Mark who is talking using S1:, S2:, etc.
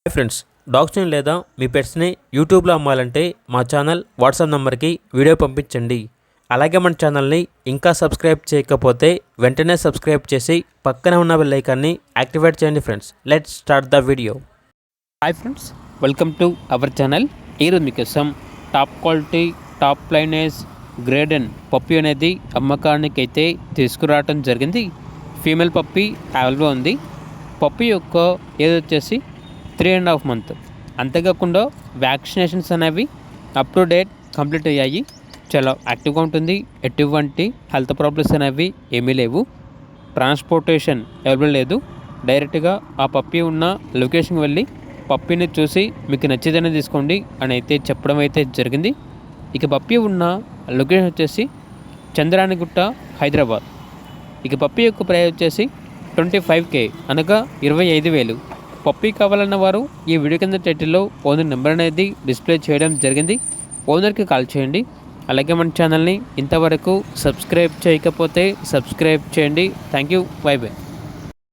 S1: Hi friends, డాగ్స్ని లేదా మీ పెట్స్ని యూట్యూబ్లో అమ్మాలంటే మా ఛానల్ వాట్సాప్ నెంబర్కి వీడియో పంపించండి. అలాగే మన ఛానల్ని ఇంకా సబ్స్క్రైబ్ చేయకపోతే వెంటనే సబ్స్క్రైబ్ చేసి పక్కనే ఉన్న బెల్ ఐకాన్ని యాక్టివేట్ చేయండి. Friends, let's start the video.
S2: Hi friends, welcome to our channel. ఈరోజు మీకోసం top quality top lineage Great Dane puppy అనేది అమ్మకానికి అయితే తీసుకురావడం జరిగింది. ఫీమేల్ పప్పీ అవైలబుల్ ఉంది. పప్పీ యొక్క ఏజ్ వచ్చేసి 3.5 months. అంతేకాకుండా వ్యాక్సినేషన్స్ అనేవి అప్ టు డేట్ కంప్లీట్ అయ్యాయి. చాలా యాక్టివ్గా ఉంటుంది. ఎటువంటి హెల్త్ ప్రాబ్లమ్స్ అనేవి ఏమీ లేవు. ట్రాన్స్పోర్టేషన్ అవైలబుల్ లేదు. డైరెక్ట్గా ఆ పప్పీ ఉన్న లొకేషన్కి వెళ్ళి పప్పీని చూసి మీకు నచ్చేదని తీసుకోండి అని అయితే చెప్పడం అయితే జరిగింది. ఇక పప్పీ ఉన్న లొకేషన్ వచ్చేసి చంద్రానిగుట్ట, హైదరాబాద్. ఇక పప్పీ యొక్క ప్రైస్ వచ్చేసి 25K, అనగా 25,000. పప్పీ కావాలన్న వారు ఈ వీడియో కింద టైటిల్లో ఓనర్ నెంబర్ అనేది డిస్ప్లే చేయడం జరిగింది. ఓనర్కి కాల్ చేయండి. అలాగే మన ఛానల్ని ఇంతవరకు సబ్స్క్రైబ్ చేయకపోతే సబ్స్క్రైబ్ చేయండి. Thank you. By by.